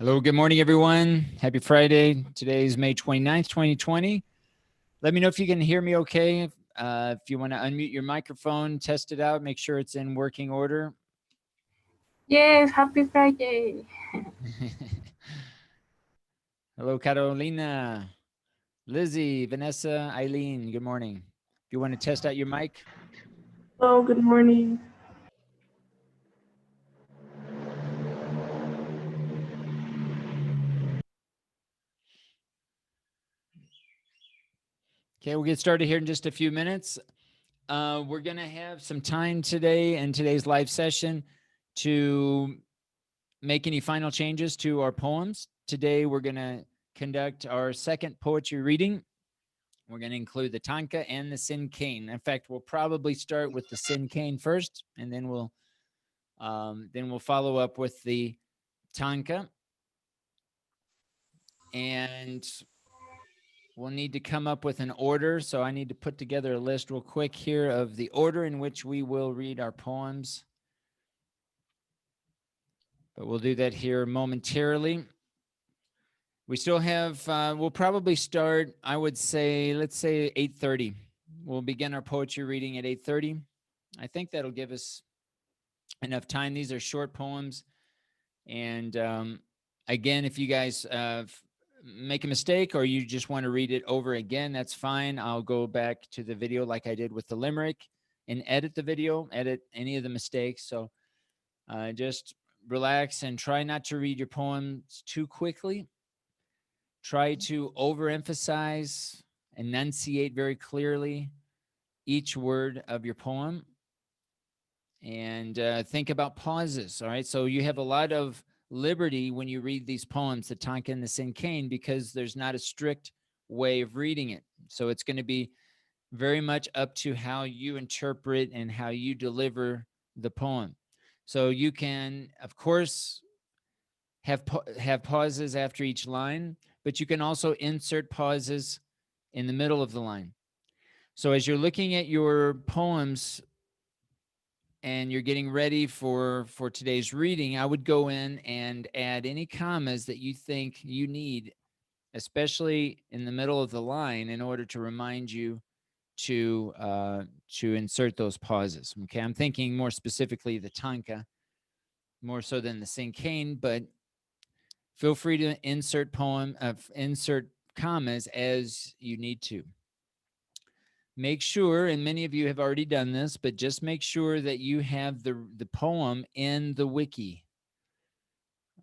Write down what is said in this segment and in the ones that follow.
Hello, good morning, everyone. Happy Friday. Today is May 29th, 2020. Let me know if you can hear me okay. If you want to unmute your microphone, test it out, make sure it's in working order. Yes, happy Friday. Hello, Carolina, Lizzie, Vanessa, Eileen. Good morning. If you want to test out your mic. Hello, good morning. Okay, we'll get started here in just a few minutes. We're going to have some time today in today's live session to make any final changes to our poems. Today, we're going to conduct our second poetry reading. We're going to include the tanka and the cinquain. In fact, we'll probably start with the cinquain first, and then we'll follow up with the tanka. And we'll need to come up with an order. So I need to put together a list real quick here of the order in which we will read our poems. But we'll do that here momentarily. We still have, we'll probably start, I would say, let's say 8:30. We'll begin our poetry reading at 8:30. I think that'll give us enough time. These are short poems. And again, if you guys make a mistake or you just want to read it over again, that's fine. I'll go back to the video like I did with the limerick and edit the video, edit any of the mistakes. So just relax and try not to read your poems too quickly. Try to overemphasize, enunciate very clearly each word of your poem, and think about pauses. All right. So you have a lot of liberty when you read these poems, the tanka and the cinquain, because there's not a strict way of reading it. So it's going to be very much up to how you interpret and how you deliver the poem. So you can, of course, have pauses after each line, but you can also insert pauses in the middle of the line. So as you're looking at your poems and you're getting ready for today's reading, I would go in and add any commas that you think you need, especially in the middle of the line, in order to remind you to insert those pauses. Okay, I'm thinking more specifically the tanka, more so than the cinquain, but feel free to insert commas as you need to. Make sure, and many of you have already done this, but just make sure that you have the poem in the wiki.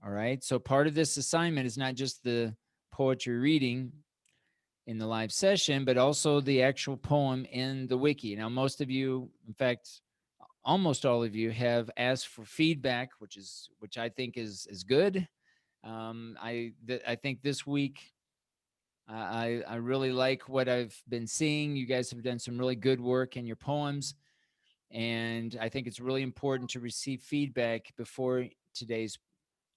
All right. So part of this assignment is not just the poetry reading in the live session, but also the actual poem in the wiki. Now, most of you, in fact, almost all of you have asked for feedback, which I think is good. I think this week I really like what I've been seeing. You guys have done some really good work in your poems, and I think it's really important to receive feedback before today's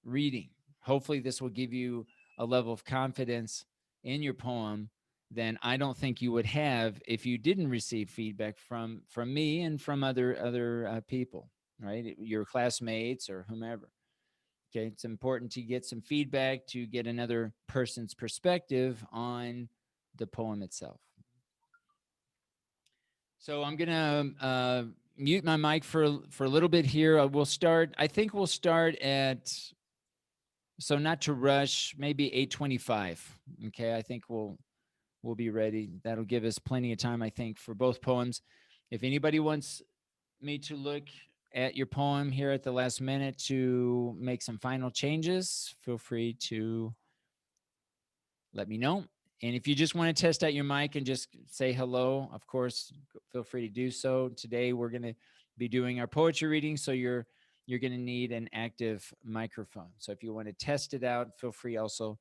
reading. Hopefully, this will give you a level of confidence in your poem than I don't think you would have if you didn't receive feedback from me and from other people, right? Your classmates or whomever. Okay, it's important to get some feedback to get another person's perspective on the poem itself. So I'm gonna mute my mic for a little bit here. We'll start. I think we'll start at, so not to rush, maybe 8:25. Okay, I think we'll be ready. That'll give us plenty of time, I think, for both poems. If anybody wants me to look at your poem here at the last minute to make some final changes, feel free to let me know. And if you just want to test out your mic and just say hello, of course, feel free to do so. Today we're going to be doing our poetry reading, so you're going to need an active microphone. So if you want to test it out, feel free also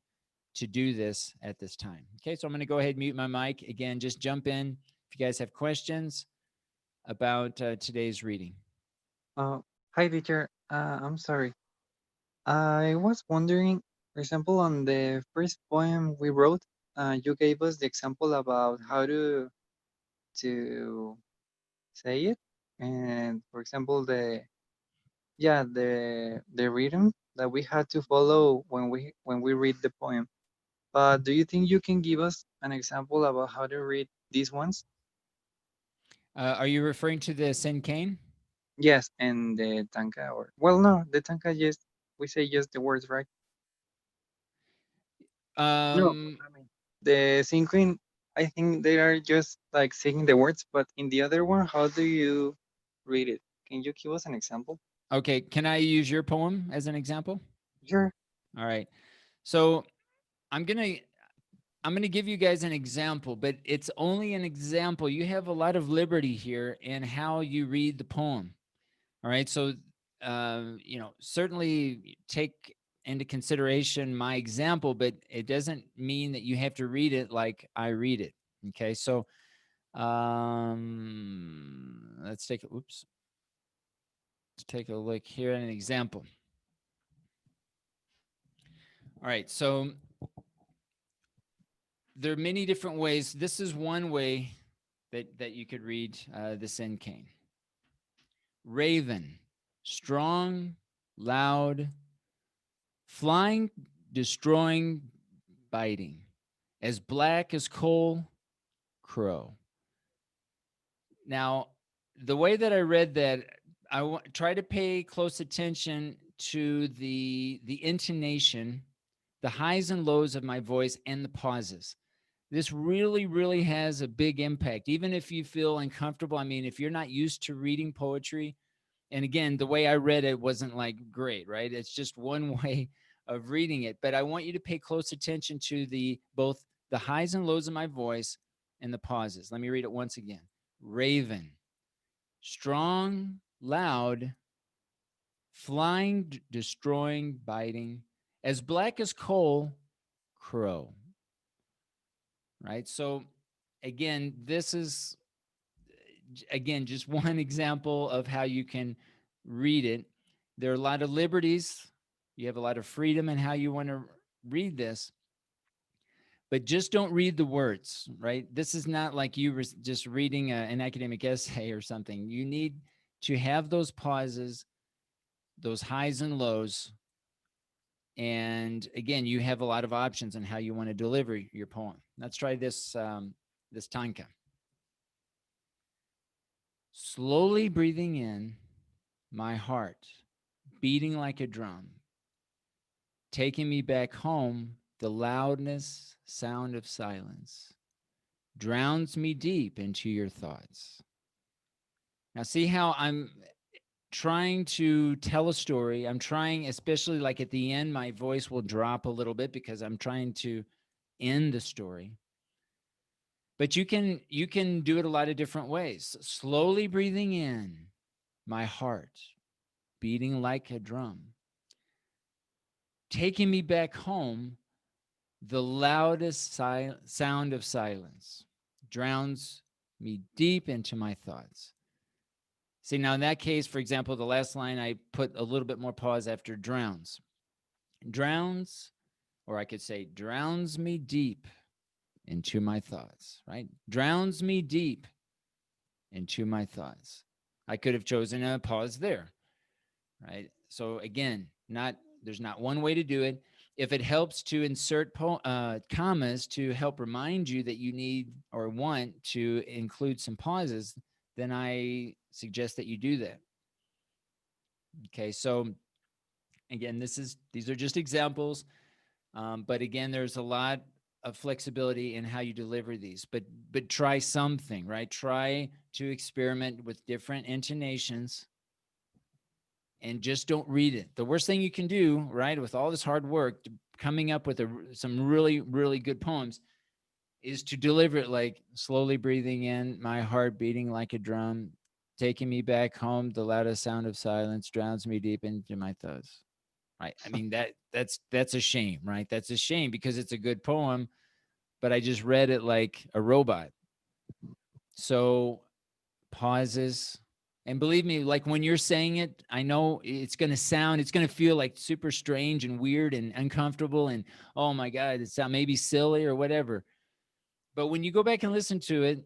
to do this at this time. Okay, so I'm going to go ahead and mute my mic. Again, just jump in if you guys have questions about today's reading. Uh, Hi, teacher. I'm sorry. I was wondering, for example, on the first poem we wrote, you gave us the example about how to say it, and for example, the rhythm. that we had to follow when we read the poem. But do you think you can give us an example about how to read these ones? Are you referring to the Senkane? Yes, and the tanka, or well, no, the tanka, just we say just the words, right? No, Um, I mean the synchron. I think they are just like saying the words, but in the other one, how do you read it? Can you give us an example? okay, can I use your poem as an example? Sure. All right. So I'm gonna I'm gonna give you guys an example, but it's only an example. You have a lot of liberty here in how you read the poem. All right. So certainly take into consideration my example, but it doesn't mean that you have to read it like I read it. Okay. So let's take it. Oops. Let's take a look here at an example. All right. So there are many different ways. This is one way that you could read the Senkane. Raven, strong, loud, flying, destroying, biting, as black as coal, crow. Now, the way that I read that, try to pay close attention to the intonation, the highs and lows of my voice, and the pauses. This really, really has a big impact. Even if you feel uncomfortable, I mean, if you're not used to reading poetry, and again, the way I read it wasn't like great, right? It's just one way of reading it. But I want you to pay close attention to both the highs and lows of my voice and the pauses. Let me read it once again. Raven, strong, loud, flying, destroying, biting, as black as coal, crow. Right? So again, this is again just one example of how you can read it. There are a lot of liberties. You have a lot of freedom in how you want to read this, but just don't read the words, right? This is not like you were just reading an academic essay or something. You need to have those pauses, those highs and lows. And again, you have a lot of options on how you want to deliver your poem. Let's try this tanka. Slowly breathing in, my heart beating like a drum, taking me back home, the loudness, sound of silence drowns me deep into your thoughts. Now, see how I'm trying to tell a story. I'm trying, especially like at the end, my voice will drop a little bit because I'm trying to end the story. But you can do it a lot of different ways. Slowly breathing in, my heart beating like a drum, taking me back home, the loudest sound of silence drowns me deep into my thoughts. See, now in that case, for example, the last line, I put a little bit more pause after drowns. Drowns, or I could say drowns me deep into my thoughts, right? Drowns me deep into my thoughts. I could have chosen a pause there, right? So again, there's not one way to do it. If it helps to insert commas to help remind you that you need or want to include some pauses, then I suggest that you do that. Okay, so again, these are just examples, but again, there's a lot of flexibility in how you deliver these. But try something, right? Try to experiment with different intonations. And just don't read it. The worst thing you can do, right, with all this hard work, coming up with some really, really good poems, is to deliver it like slowly breathing in, my heart beating like a drum, taking me back home, the loudest sound of silence drowns me deep into my thoughts. Right? I mean, that's a shame, right? That's a shame because it's a good poem, but I just read it like a robot. So pauses. And believe me, like when you're saying it, I know it's going to feel like super strange and weird and uncomfortable. And oh my God, it's maybe silly or whatever. But when you go back and listen to it,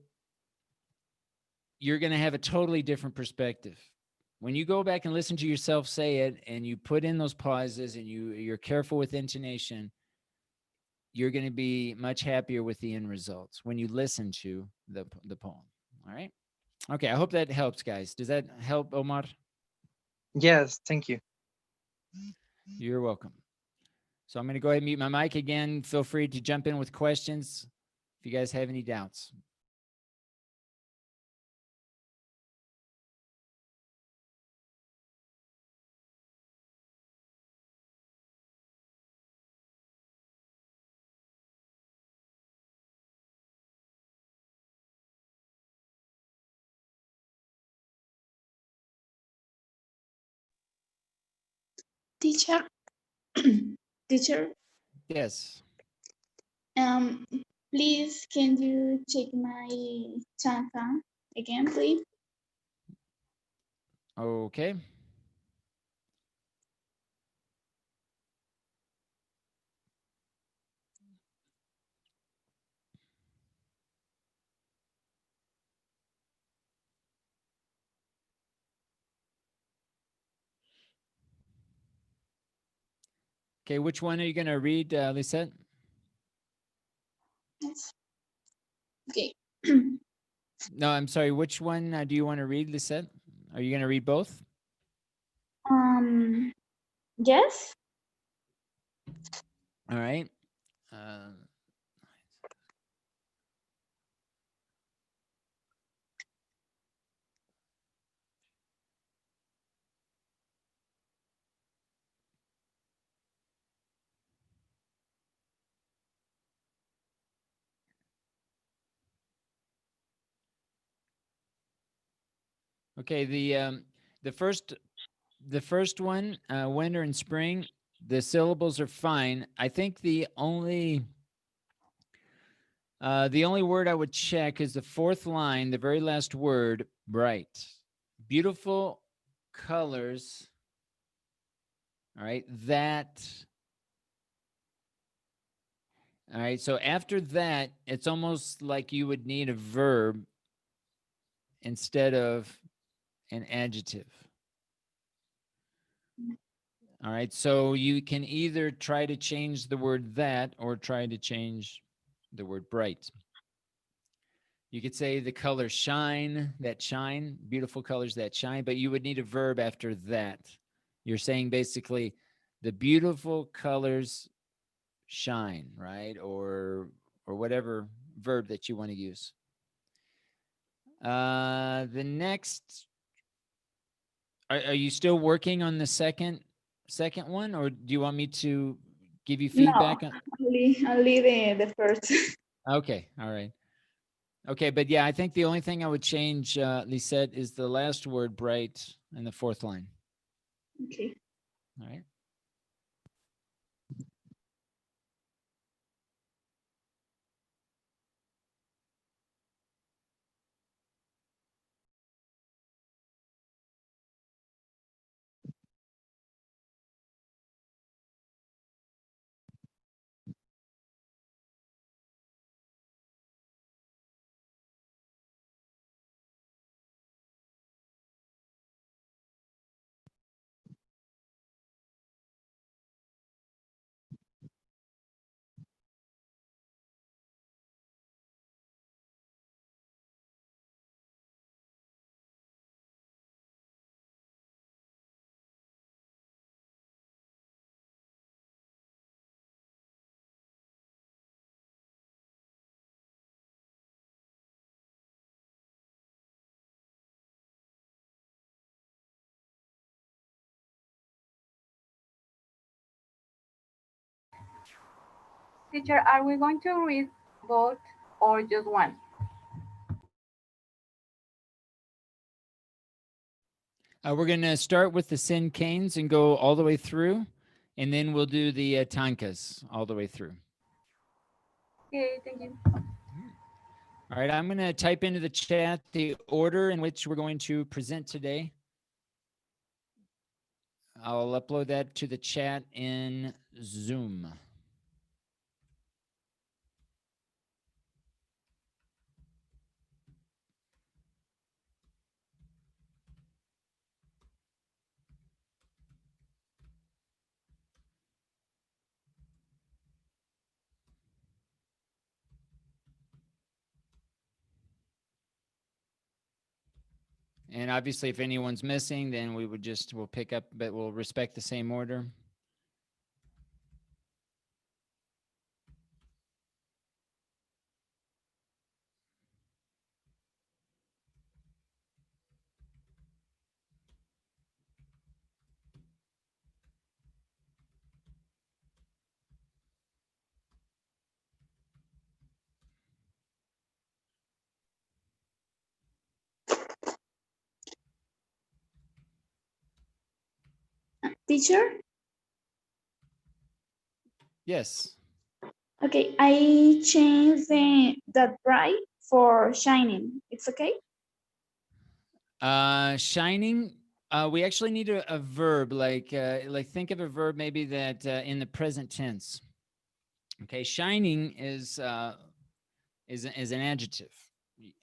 you're going to have a totally different perspective. when you go back and listen to yourself say it and you put in those pauses and you're careful with intonation, you're going to be much happier with the end results when you listen to the poem. All right. Okay. I hope that helps, guys. Does that help, Omar? Yes, thank you. You're welcome. So I'm going to go ahead and mute my mic again. Feel free to jump in with questions if you guys have any doubts. Teacher, teacher, Yes. um, please can you check my Tanka again, please? Okay. Okay, which one are you going to read, Lisette? Yes. Okay. No, I'm sorry. Which one do you want to read, Lisette? Are you going to read both? Yes. All right. Uh, okay. The first one, winter and spring. The syllables are fine. I think the only word I would check is the fourth line, the very last word, bright. Beautiful colors. All right. All right. So after that, it's almost like you would need a verb instead of an adjective. All right. So you can either try to change the word that or try to change the word bright. You could say the color shine, that shine, beautiful colors that shine, but you would need a verb after that. You're saying basically the beautiful colors shine, right? Or whatever verb that you want to use. The next, are you still working on the second one, or do you want me to give you feedback? No, only the first. Okay, all right. Okay, but yeah, I think the only thing I would change, Lisette, is the last word, bright, in the fourth line. Okay. All right. Teacher, are we going to read both or just one? We're going to start with the Sin Canes and go all the way through, and then we'll do the Tankas all the way through. Okay, thank you. All right, I'm going to type into the chat the order in which we're going to present today. I'll upload that to the chat in Zoom. And obviously, if anyone's missing, then we'll pick up, but we'll respect the same order. Teacher? Yes. Okay, I changed that bright for shining. It's okay? Shining. We actually need a verb, like think of a verb maybe that in the present tense. Okay, shining is an adjective.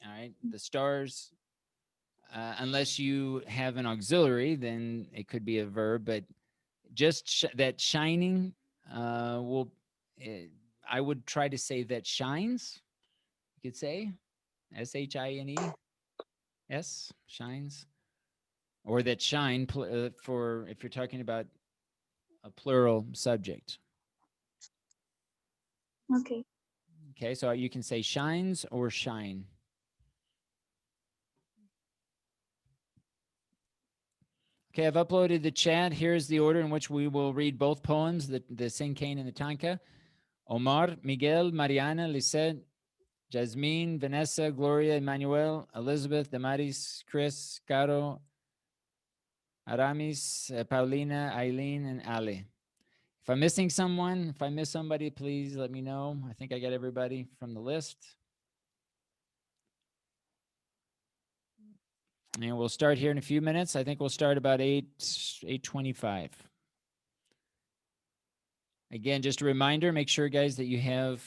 All right, the stars. Unless you have an auxiliary, then it could be a verb. But just that shining will. I would try to say that shines. You could say SHINE. Shines. Or that shine for if you're talking about a plural subject. Okay. Okay, so you can say shines or shine. Okay, I've uploaded the chat. Here's the order in which we will read both poems, the Cinquain and the Tanka. Omar, Miguel, Mariana, Lisette, Jasmine, Vanessa, Gloria, Emmanuel, Elizabeth, Damaris, Chris, Caro, Aramis, Paulina, Eileen, and Ale. If I'm missing someone, if I miss somebody, please let me know. I think I got everybody from the list. And we'll start here in a few minutes. I think we'll start about 8:25. Again, just a reminder, make sure, guys, that you have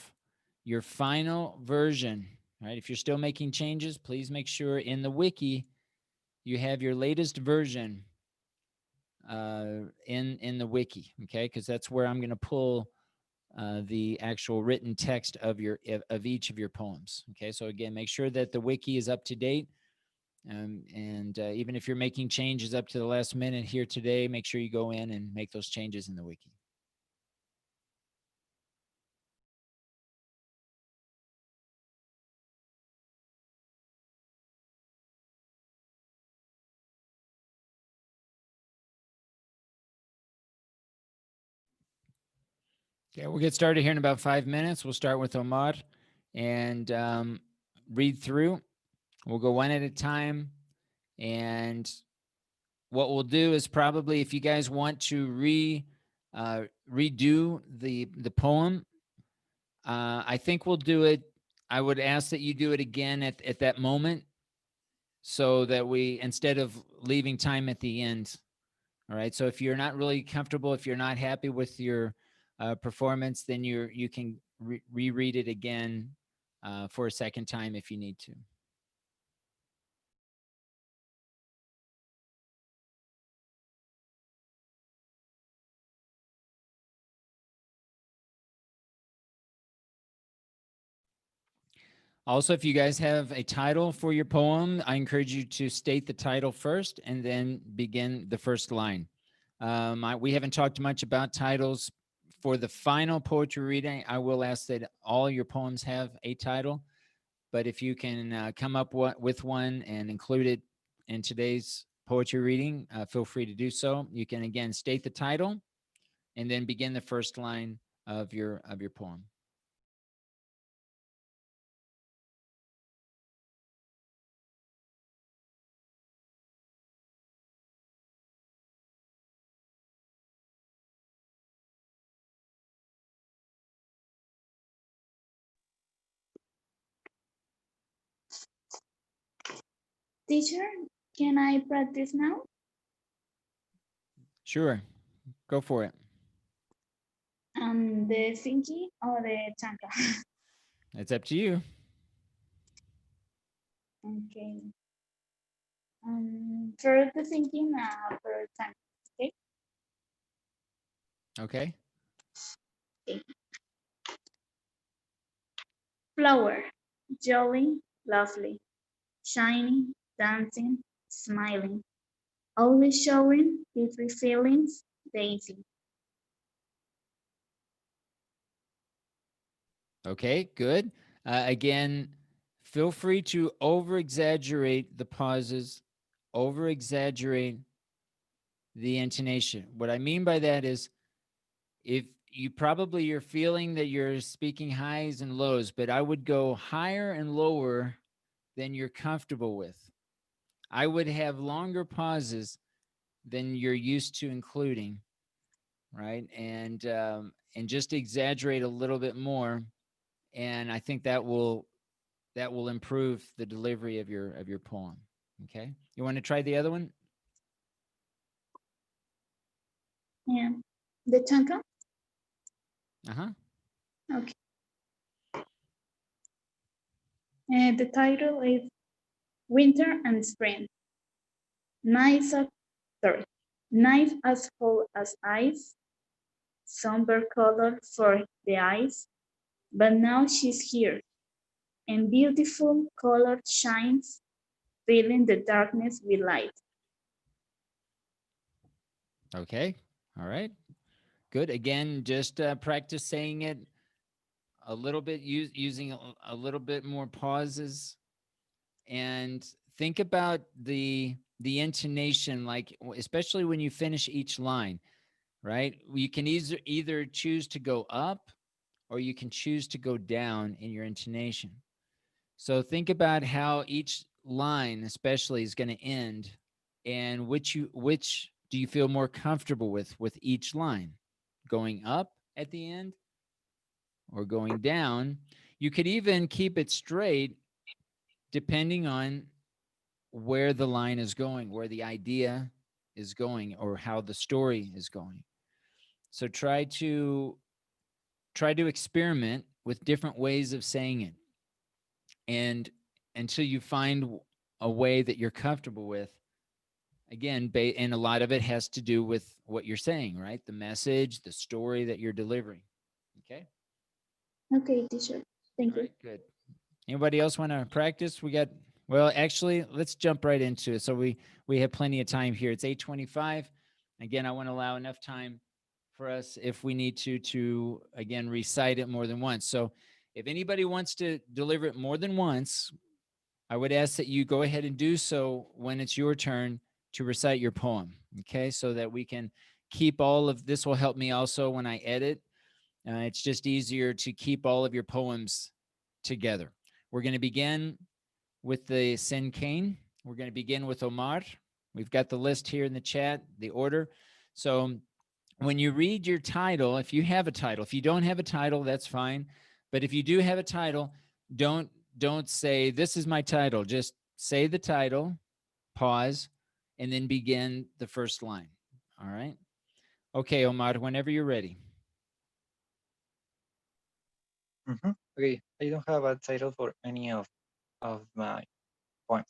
your final version. Right? If you're still making changes, please make sure in the wiki you have your latest version in the wiki, okay? Because that's where I'm going to pull the actual written text of each of your poems. Okay, so again, make sure that the wiki is up to date. And even if you're making changes up to the last minute here today, make sure you go in and make those changes in the wiki. Okay, we'll get started here in about 5 minutes. We'll start with Omar and read through. We'll go one at a time. And what we'll do is probably, if you guys want to redo the poem, I think we'll do it. I would ask that you do it again at that moment, so that we, instead of leaving time at the end. All right. So if you're not really comfortable, if you're not happy with your performance, then you can reread it again for a second time if you need to. Also, if you guys have a title for your poem, I encourage you to state the title first and then begin the first line. We haven't talked much about titles. For the final poetry reading, I will ask that all your poems have a title, but if you can come up with one and include it in today's poetry reading, feel free to do so. You can again state the title and then begin the first line of your poem. Teacher, can I practice now? Sure, go for it. The thinking or the tanka? It's up to you. Okay. First the thinking, first tanka. Okay. Okay. Okay. Flower, jolly, lovely, shiny, dancing, smiling, always showing his feelings, Daisy. Okay, good. Again, feel free to over exaggerate the pauses, over exaggerate the intonation. What I mean by that is if you're feeling that you're speaking highs and lows, but I would go higher and lower than you're comfortable with. I would have longer pauses than you're used to including, right? And just exaggerate a little bit more, and I think that will improve the delivery of your poem. Okay, you want to try the other one? And the tanka? Uh-huh. Okay. And the title is Winter and Spring. Nice as, sorry, nice as cold as ice, somber color for the eyes, but now she's here, and beautiful color shines, filling the darkness with light. Okay, all right, good. Again, just practice saying it a little bit, using a little bit more pauses, and think about the intonation, like especially when you finish each line, right? You can either choose to go up or you can choose to go down in your intonation. So think about how each line especially is going to end, and which do you feel more comfortable with each line, going up at the end or going down. You could even keep it straight depending on where the line is going, where the idea is going, or how the story is going. So try to experiment with different ways of saying it, and until you find a way that you're comfortable with. Again, and a lot of it has to do with what you're saying, right? The message, the story that you're delivering. Okay. Okay, teacher. Thank All you. right, good. Anybody else want to practice? Well, actually, let's jump right into it. So we have plenty of time here. It's 8:25. Again, I want to allow enough time for us if we need to again recite it more than once. So if anybody wants to deliver it more than once, I would ask that you go ahead and do so when it's your turn to recite your poem. Okay, so that we can keep all of this. Will help me also when I edit. It's just easier to keep all of your poems together. We're going to begin with the Cinquain. We're going to begin with Omar. We've got the list here in the chat, the order. So when you read your title, if you have a title, if you don't have a title, that's fine. But if you do have a title, don't say, this is my title. Just say the title, pause, and then begin the first line. All right. Okay, Omar, whenever you're ready. Okay, I don't have a title for any of my poems.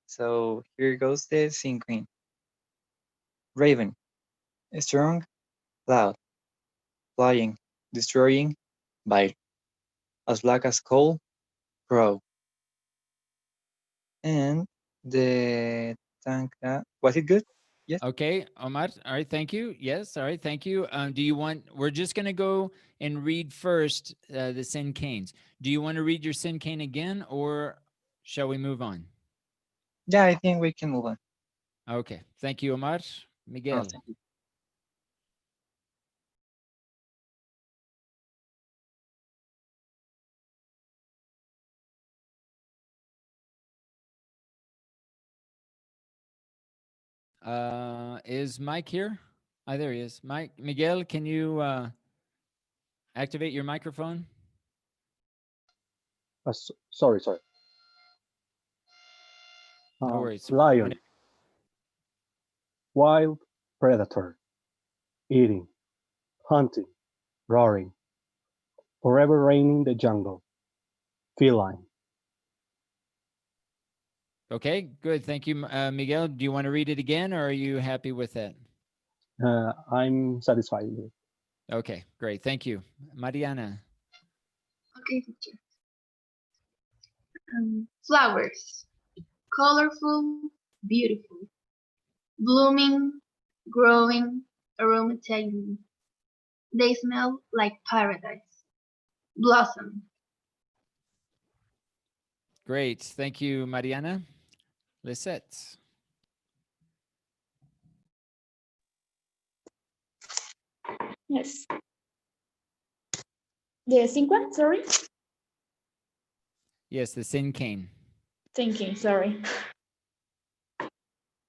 So here goes the Cinquain. Raven, strong, loud, flying, destroying, bite, as black as coal, crow. And the tanka, was it good? Yes. Okay, Omar. All right, thank you. Yes, all right, thank you. Do you want? We're just going to go and read first the Cinquains. Do you want to read your Cinquain again, or shall we move on? Yeah, I think we can move on. Okay, thank you, Omar. Miguel. Thank you. Is Mike here? There he is. Mike, Miguel, can you activate your microphone? Sorry. No worries. Lion, wild predator, eating, hunting, roaring, forever reigning the jungle, feline. Okay, good. Thank you, Miguel. Do you want to read it again, or are you happy with that? I'm satisfied with it. Okay, great. Thank you. Mariana. Okay, teacher. Flowers. Colorful, beautiful. Blooming, growing, aromatizing. They smell like paradise. Blossom. Great. Thank you, Mariana. Lisette. Yes. The cinque, sorry. Yes, the sin cane. Thinking, sorry.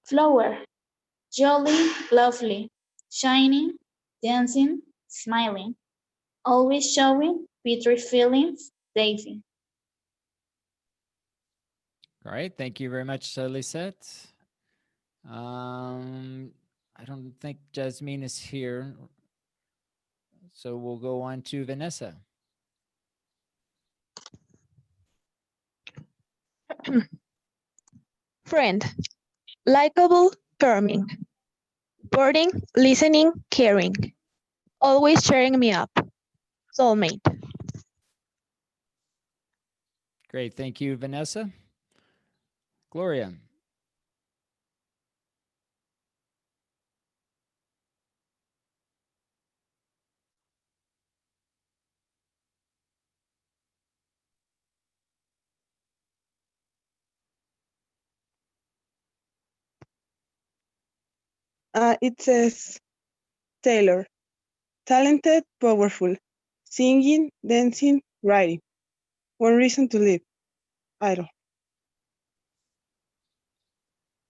Flower. Jolly, lovely, shining, dancing, smiling, always showing Petri feelings, Daisy. All right. Thank you very much, Lisette. I don't think Jasmine is here. So we'll go on to Vanessa. Friend, likable, charming, boarding, listening, caring, always cheering me up. Soulmate. Great. Thank you, Vanessa. Gloria. It says Taylor, talented, powerful, singing, dancing, writing. One reason to live. Idol.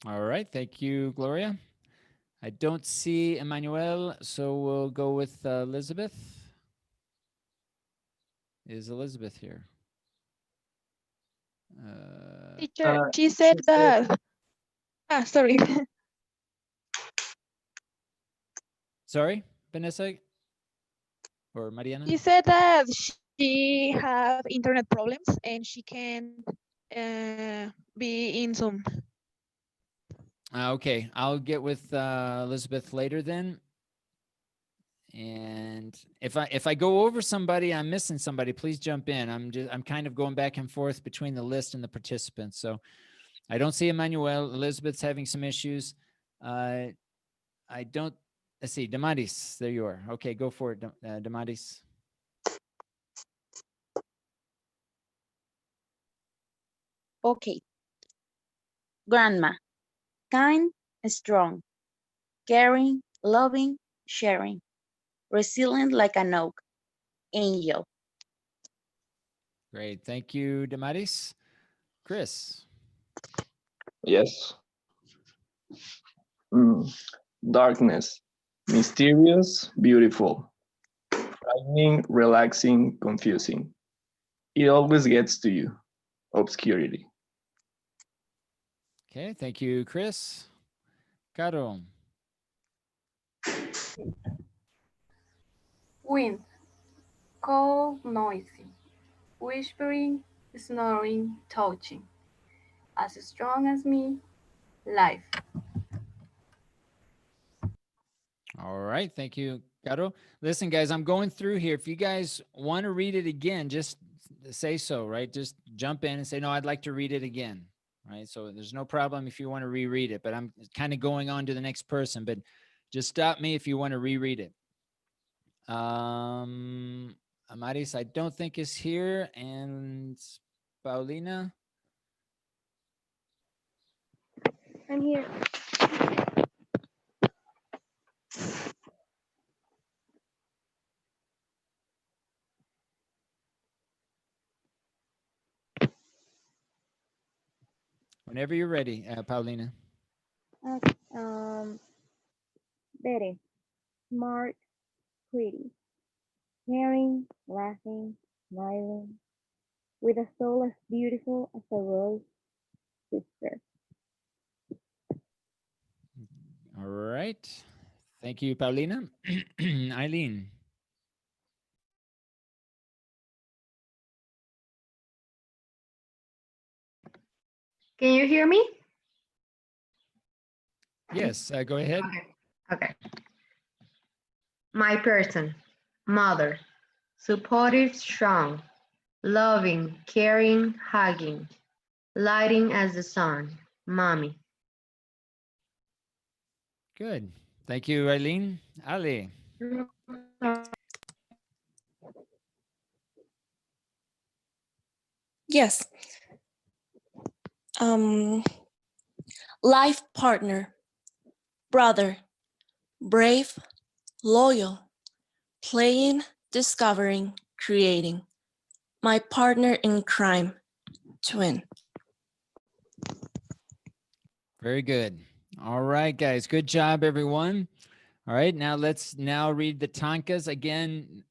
All right. Thank you, Gloria. I don't see Emmanuel, so we'll go with Elizabeth. Is Elizabeth here? Teacher, she said that. Sorry. Sorry, Vanessa or Mariana? She said that she have internet problems and she can be in Zoom. Okay, I'll get with Elizabeth later then. And if I go over somebody, I'm missing somebody, please jump in. I'm kind of going back and forth between the list and the participants. So I don't see Emmanuel. Elizabeth's having some issues. I don't, let's see, Damaris, there you are. Okay, go for it, Damaris. Okay. Grandma, kind, strong, caring, loving, sharing, resilient like an oak, angel. Great, thank you, Damaris. Chris. Yes. Darkness, mysterious, beautiful, frightening, relaxing, confusing. It always gets to you. Obscurity. Okay, thank you, Chris. Caro. Wind, cold, noisy, whispering, snoring, touching. As strong as me, life. All right, thank you, Caro. Listen, guys, I'm going through here. If you guys want to read it again, just say so, right? Just jump in and say, no, I'd like to read it again, right? So there's no problem if you want to reread it, but I'm kind of going on to the next person, but just stop me if you want to reread it. Amaris, I don't think is here, and Paulina. I'm here. Whenever you're ready, Paulina. Okay. Betty, smart, pretty, caring, laughing, smiling, with a soul as beautiful as a rose, sister. All right. Thank you, Paulina. Eileen. Can you hear me? Yes, go ahead. Okay. My person, mother, supportive, strong, loving, caring, hugging, lighting as the sun, mommy. Good. Thank you, Eileen. Ali. Yes. Life partner, brother, brave, loyal, playing, discovering, creating. My partner in crime, twin. Very good. All right, guys. Good job, everyone. All right, now let's read the tankas again.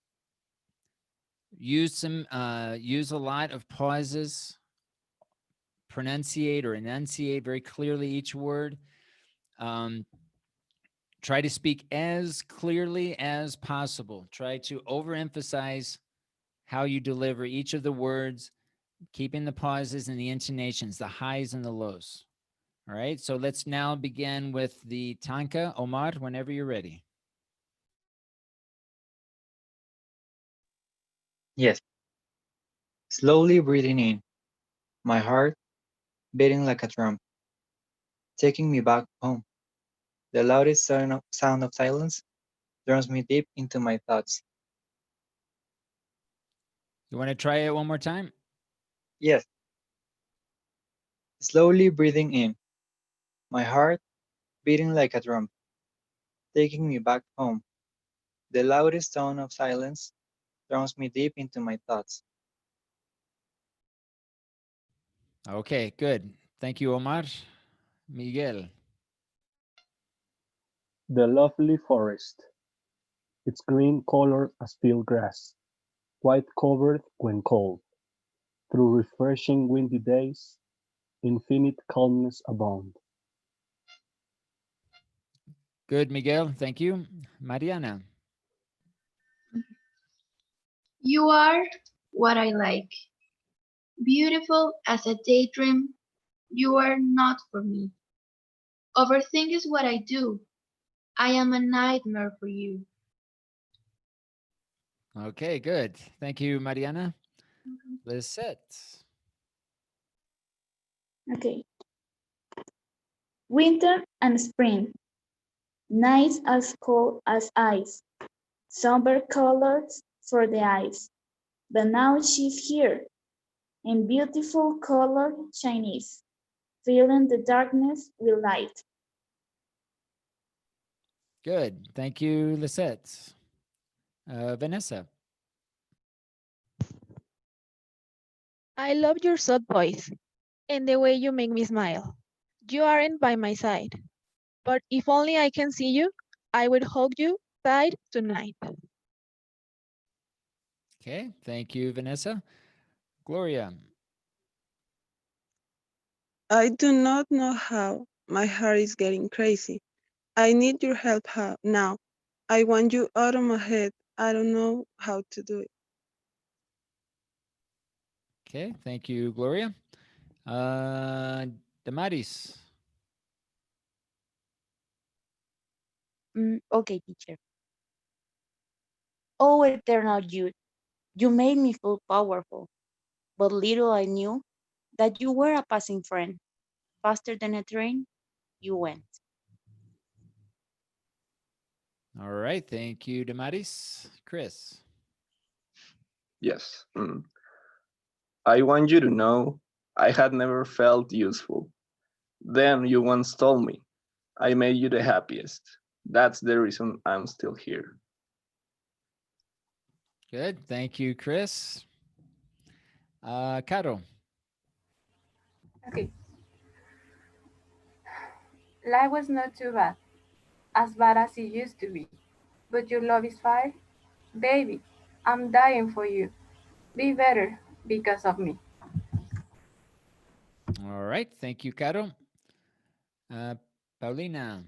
Use a lot of pauses. Pronunciate or enunciate very clearly each word. Try to speak as clearly as possible. Try to overemphasize how you deliver each of the words, keeping the pauses and the intonations, the highs and the lows. All right, so let's now begin with the tanka. Omar, whenever you're ready. Yes. Slowly breathing in, my heart beating like a drum, taking me back home. The loudest sound of silence drowns me deep into my thoughts. You want to try it one more time? Yes. Slowly breathing in, my heart beating like a drum, taking me back home. The loudest sound of silence drowns me deep into my thoughts. Okay, good. Thank you, Omar. Miguel. The lovely forest, its green color as field grass, white covered when cold. Through refreshing windy days, infinite calmness abound. Good, Miguel. Thank you. Mariana. You are what I like. Beautiful as a daydream, you are not for me. Overthink is what I do. I am a nightmare for you. Okay, good. Thank you, Mariana. Lisette. Okay. Winter and spring. Nights as cold as ice. Somber colors for the eyes. But now she's here. In beautiful color Chinese. Filling the darkness with light. Good. Thank you, Lisette. Vanessa. I love your soft voice and the way you make me smile. You aren't by my side, but if only I can see you, I would hug you tight tonight. Okay, thank you, Vanessa. Gloria. I do not know how. My heart is getting crazy. I need your help now. I want you out of my head. I don't know how to do it. Okay, thank you, Gloria. Damaris. Okay, teacher. Oh, eternal youth, you made me feel powerful, but little I knew that you were a passing friend. Faster than a train, you went. All right, thank you, Damaris. Chris. Yes. I want you to know I had never felt useful. Then you once told me I made you the happiest. That's the reason I'm still here. Good, thank you, Chris. Caro. Okay. Life was not too bad, as bad as it used to be. But your love is fire? Baby, I'm dying for you. Be better because of me. All right, thank you, Caro. Paulina.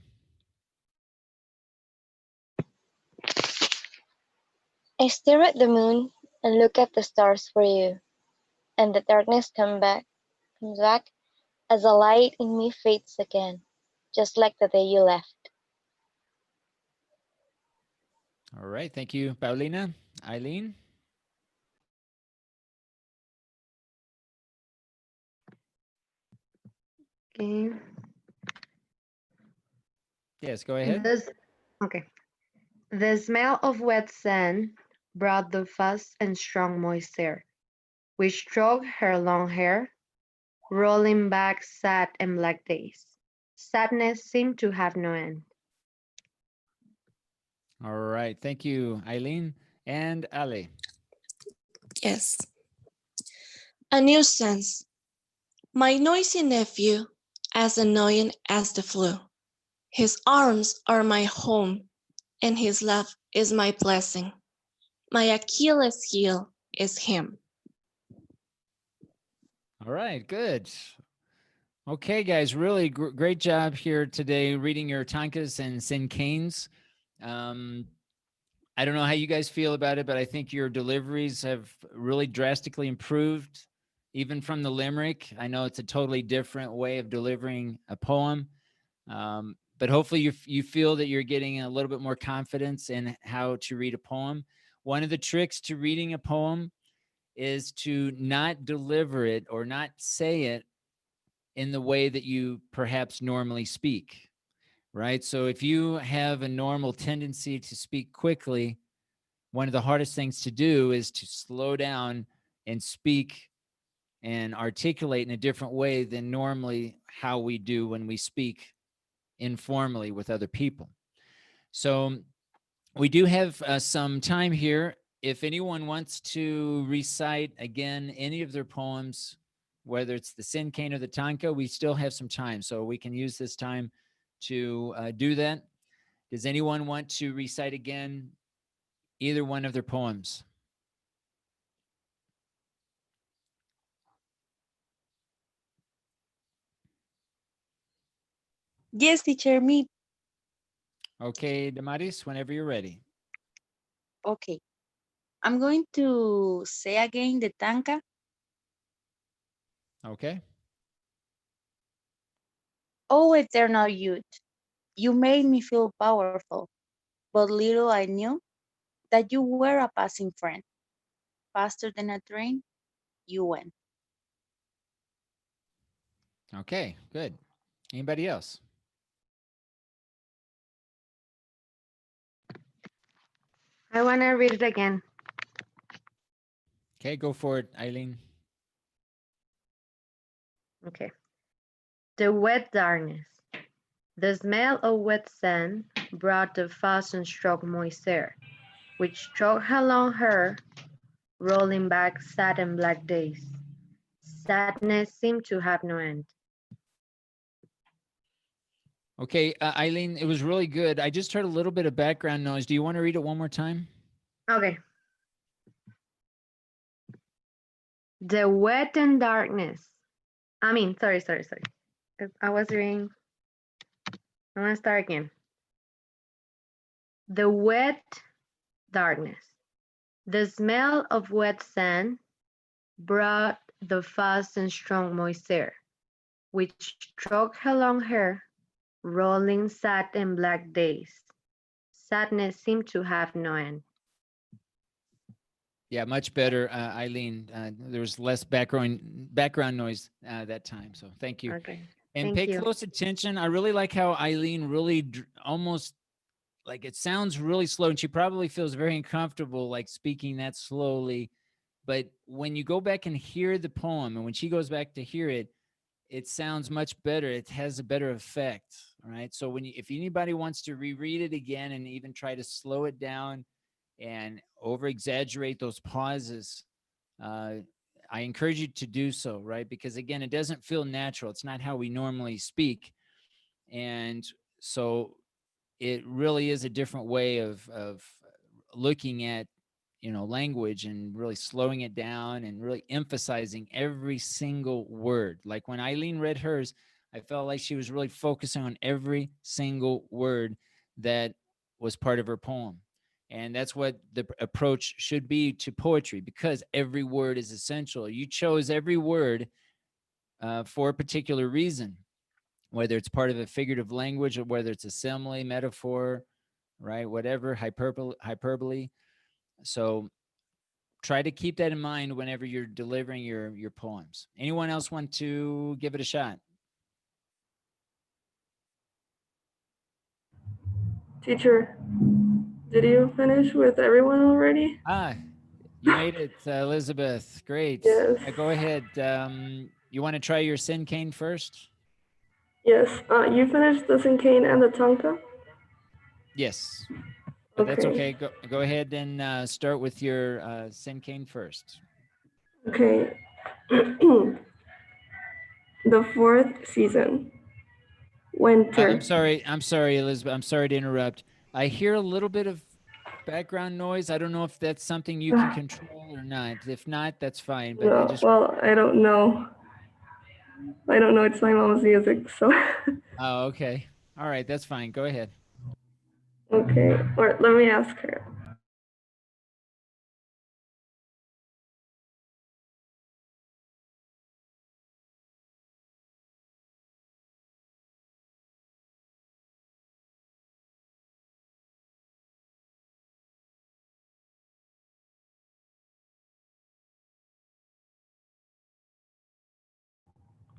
I stare at the moon and look at the stars for you, and the darkness comes back as the light in me fades again, just like the day you left. All right, thank you, Paulina. Eileen. Okay. Yes, go ahead. Okay. The smell of wet sand brought the fast and strong moist air, which stroked her long hair, rolling back sad and black days. Sadness seemed to have no end. All right. Thank you, Eileen and Ale. Yes. A nuisance. My noisy nephew, as annoying as the flu. His arms are my home, and his love is my blessing. My Achilles heel is him. All right, good. Okay, guys, really great job here today reading your tankas and sincanes. I don't know how you guys feel about it, but I think your deliveries have really drastically improved, even from the limerick. I know it's a totally different way of delivering a poem, but hopefully you feel that you're getting a little bit more confidence in how to read a poem. One of the tricks to reading a poem is to not deliver it or not say it in the way that you perhaps normally speak, right? So if you have a normal tendency to speak quickly, one of the hardest things to do is to slow down and speak and articulate in a different way than normally how we do when we speak informally with other people. So we do have some time here. If anyone wants to recite again any of their poems, whether it's the sincane or the tanka, we still have some time, so we can use this time to do that. Does anyone want to recite again either one of their poems? Yes, teacher, me. Okay, Damaris, whenever you're ready. Okay. I'm going to say again the tanka. Okay. Oh, eternal youth, you made me feel powerful, but little I knew that you were a passing friend. Faster than a train, you went. Okay, good. Anybody else? I want to read it again. Okay, go for it, Eileen. Okay. The wet darkness. The smell of wet sand brought the fast and strong moist air, which struck her long hair, rolling back sad and black days. Sadness seemed to have no end. Okay, Eileen, it was really good. I just heard a little bit of background noise. Do you want to read it one more time? Okay. The wet and darkness. Sorry. I was reading. I want to start again. The wet darkness. The smell of wet sand brought the fast and strong moist air, which struck her long hair, rolling sad and black days. Sadness seemed to have no end. Yeah, much better, Eileen. There was less background noise that time, so thank you. Okay. And Thank pay you. close attention. I really like how Eileen really almost like it sounds really slow, and she probably feels very uncomfortable like speaking that slowly. But when you go back and hear the poem, and when she goes back to hear it, it sounds much better. It has a better effect, right? So if anybody wants to reread it again and even try to slow it down and over exaggerate those pauses, I encourage you to do so, right? Because again, it doesn't feel natural. It's not how we normally speak. And so it really is a different way of looking at, language and really slowing it down and really emphasizing every single word. Like when Eileen read hers, I felt like she was really focusing on every single word that was part of her poem. And that's what the approach should be to poetry, because every word is essential. You chose every word for a particular reason, whether it's part of a figurative language or whether it's a simile, metaphor, right? Whatever, hyperbole. So try to keep that in mind whenever you're delivering your poems. Anyone else want to give it a shot? Teacher, did you finish with everyone already? Ah, you made it, Elizabeth. Great. Yes. Go ahead. You want to try your sin cane first? Yes. You finished the Sinkane and the Tonka? Yes. But that's Okay. okay. Go ahead and start with your sin cane first. Okay. The fourth season. Winter. I'm sorry, Elizabeth. I'm sorry to interrupt. I hear a little bit of background noise. I don't know if that's something you can control or not. If not, that's fine. But I No, just well, I don't know. I don't know. It's my mom's music, so. Oh, okay. All right, that's fine. Go ahead. Okay. Or let me ask her.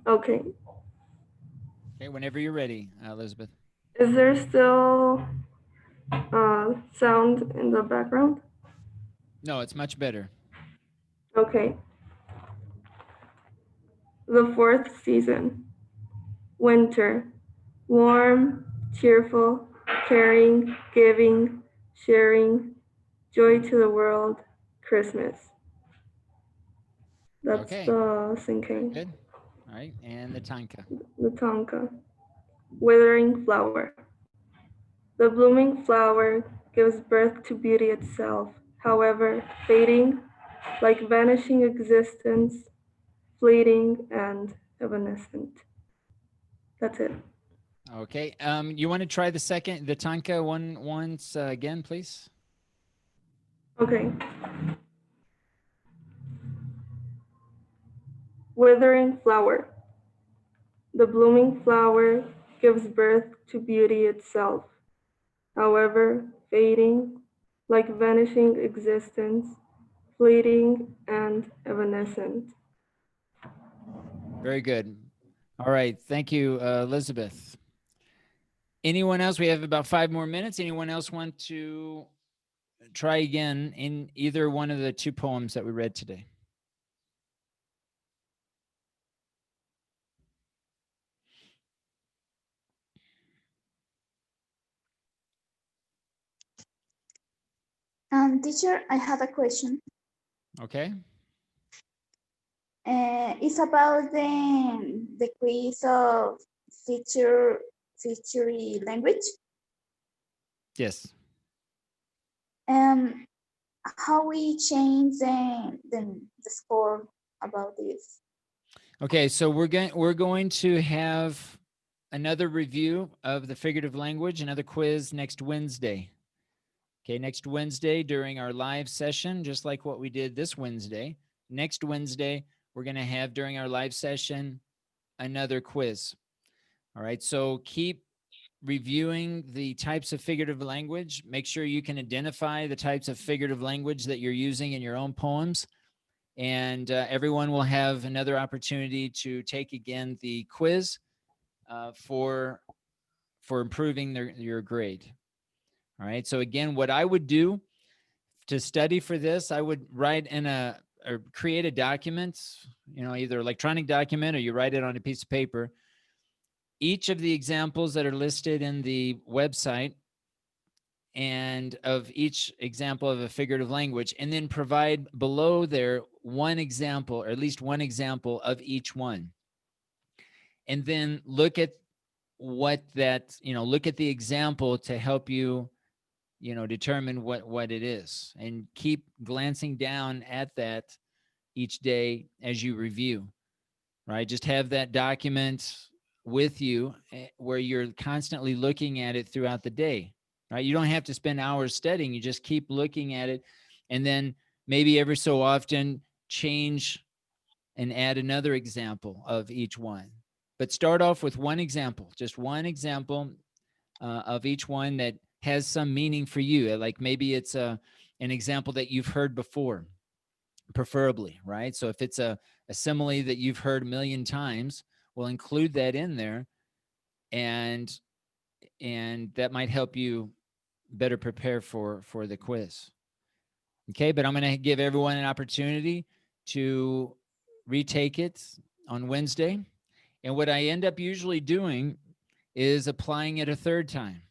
Okay. Okay, whenever you're ready, Elizabeth. Is there still sound in the background? No, it's much better. Okay. The fourth season. Winter. Warm, cheerful, caring, giving, sharing, joy to the world, Christmas. That's Okay. the Sinkane. Good. All right, and the Tanka. The Tonka. Withering flower. The blooming flower gives birth to beauty itself, however, fading, like vanishing existence, fleeting and evanescent. That's it. Okay. You want to try the Tanka once again, please? Okay. Withering flower. The blooming flower gives birth to beauty itself, however, fading, like vanishing existence, fleeting and evanescent. Very good. All right. Thank you, Elizabeth. Anyone else? We have about 5 more minutes. Anyone else want to try again in either one of the 2 poems that we read today? Teacher, I have a question. Okay. It's about the quiz of feature language. Yes. How we change the score about this? Okay, so we're going to have another review of the figurative language, another quiz next Wednesday. Okay, next Wednesday during our live session, just like what we did this Wednesday. Next Wednesday, we're going to have during our live session another quiz. All right, so keep reviewing the types of figurative language. Make sure you can identify the types of figurative language that you're using in your own poems. And everyone will have another opportunity to take again the quiz for improving your grade. All right. So again, what I would do to study for this, I would write or create a document, either electronic document or you write it on a piece of paper. Each of the examples that are listed in the website and of each example of a figurative language, and then provide below there one example, or at least one example of each one. And then look at look at the example to help you, determine what it is, and keep glancing down at that each day as you review, right? Just have that document with you where you're constantly looking at it throughout the day. Right? You don't have to spend hours studying. You just keep looking at it, and then maybe every so often change and add another example of each one. But start off with one example, just one example of each one that has some meaning for you. Like maybe it's an example that you've heard before, preferably, right? So if it's a simile that you've heard a million times, we'll include that in there, and that might help you better prepare for the quiz. Okay, but I'm going to give everyone an opportunity to retake it on Wednesday. And what I end up usually doing is applying it a third time.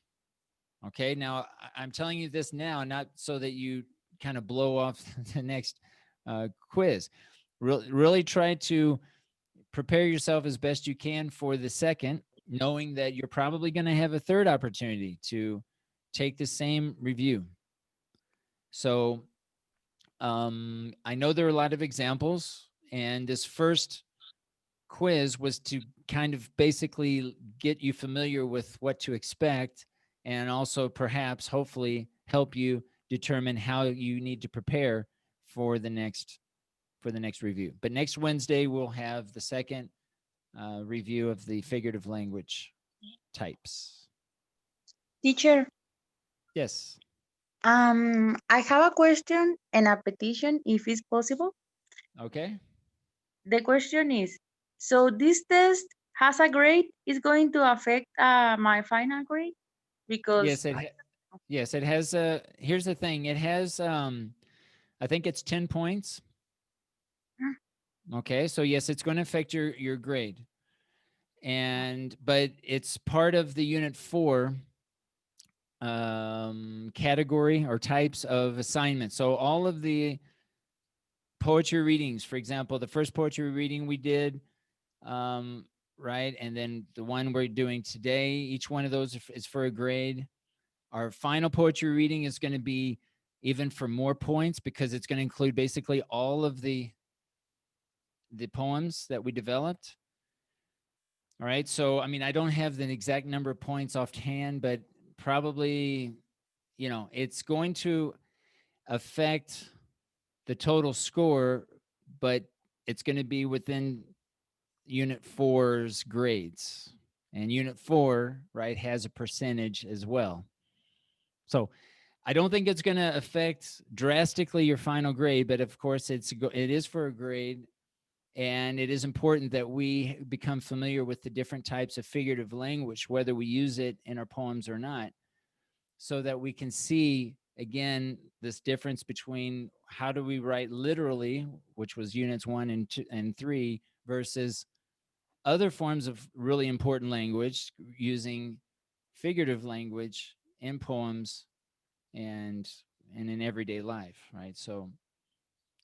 Okay, now I'm telling you this now, not so that you kind of blow off the next quiz. Really try to prepare yourself as best you can for the second, knowing that you're probably going to have a third opportunity to take the same review. So I know there are a lot of examples, and this first quiz was to kind of basically get you familiar with what to expect, and also perhaps hopefully help you determine how you need to prepare for the next review. But next Wednesday we'll have the second review of the figurative language types. Teacher, Yes. I have a question and a petition, if it's possible. Okay. The question is, so this test has a grade, is going to affect my final grade? Because yes, it has here's the thing. It has I think it's 10 points. Okay, so yes, it's going to affect your grade. But it's part of the Unit 4 category or types of assignments. So all of the poetry readings, for example, the first poetry reading we did, right, and then the one we're doing today, each one of those is for a grade. Our final poetry reading is going to be even for more points because it's going to include basically all of the poems that we developed. All right, so I mean, I don't have the exact number of points offhand, but probably, you know, it's going to affect the total score, but it's going to be within Unit 4's grades. And Unit 4, right, has a percentage as well. So I don't think it's going to affect drastically your final grade, but of course it is for a grade. And it is important that we become familiar with the different types of figurative language, whether we use it in our poems or not, so that we can see, again, this difference between how do we write literally, which was units 1 and 2 and 3, versus other forms of really important language using figurative language in poems and in everyday life, right? So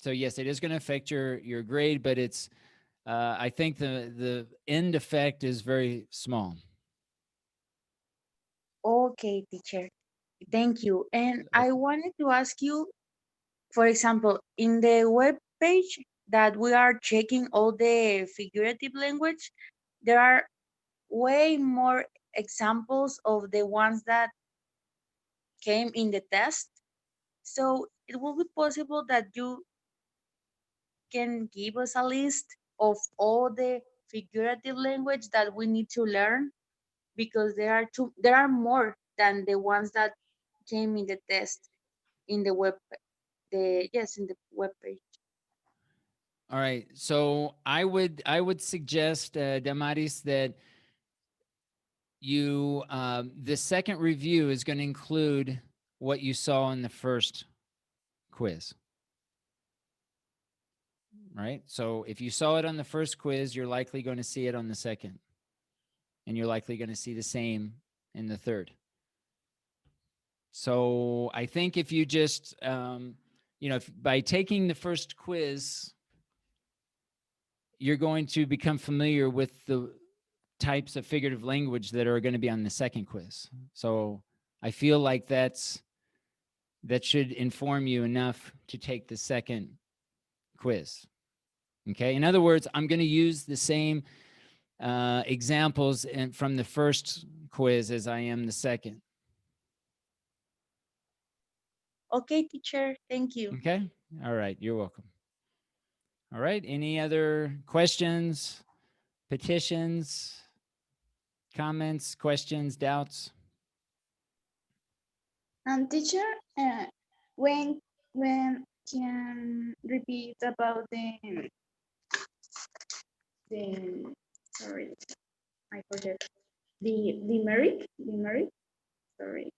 yes, it is going to affect your grade, but it's I think the end effect is very small. Okay, teacher. Thank you. And I wanted to ask you, for example, in the web page that we are checking all the figurative language, there are way more examples of the ones that came in the test. So it will be possible that you can give us a list of all the figurative language that we need to learn, because there are more than the ones that came in the test in the web in the web page. All right, so I would suggest, Damaris, that you the second review is going to include what you saw in the first quiz. Right? So if you saw it on the first quiz, you're likely going to see it on the second. And you're likely going to see the same in the third. So I think if you just, you know, by taking the first quiz, you're going to become familiar with the types of figurative language that are going to be on the second quiz. So I feel like that should inform you enough to take the second quiz. Okay. In other words, I'm going to use the same examples from the first quiz as I am the second. Okay, teacher. Thank you. Okay. All right. You're welcome. All right. Any other questions, petitions, comments, questions, doubts? Teacher, when can repeat about the sorry, I forget the merit, sorry.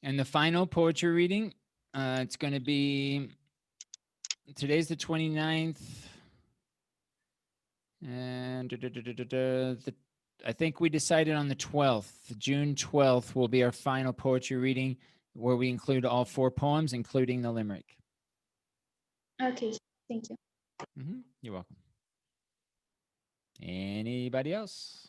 And the final poetry reading, it's going to be, today's the 29th. And I think we decided on the 12th. June 12th will be our final poetry reading, where we include all 4 poems, including the limerick. Okay, thank you. You're welcome. Anybody else?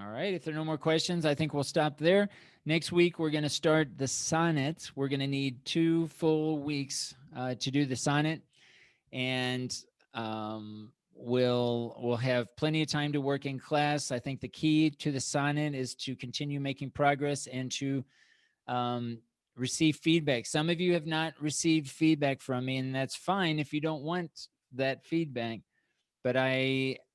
All right, if there are no more questions, I think we'll stop there. Next week, we're going to start the sonnet. We're going to need 2 full weeks to do the sonnet, and we'll have plenty of time to work in class. I think the key to the sonnet is to continue making progress and to receive feedback. Some of you have not received feedback from me, and that's fine if you don't want that feedback, but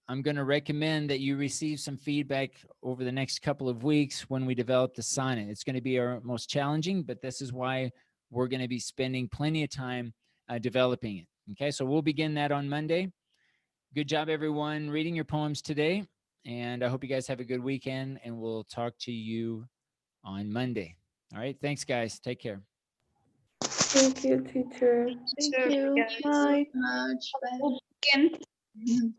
I'm going to recommend that you receive some feedback over the next couple of weeks when we develop the sonnet. It's going to be our most challenging, but this is why we're going to be spending plenty of time developing it. Okay, so we'll begin that on Monday. Good job, everyone, reading your poems today. And I hope you guys have a good weekend, and we'll talk to you on Monday. All right, thanks, guys. Take care. Thank you, teacher. Thank you. Thank you so much. Bye. Again.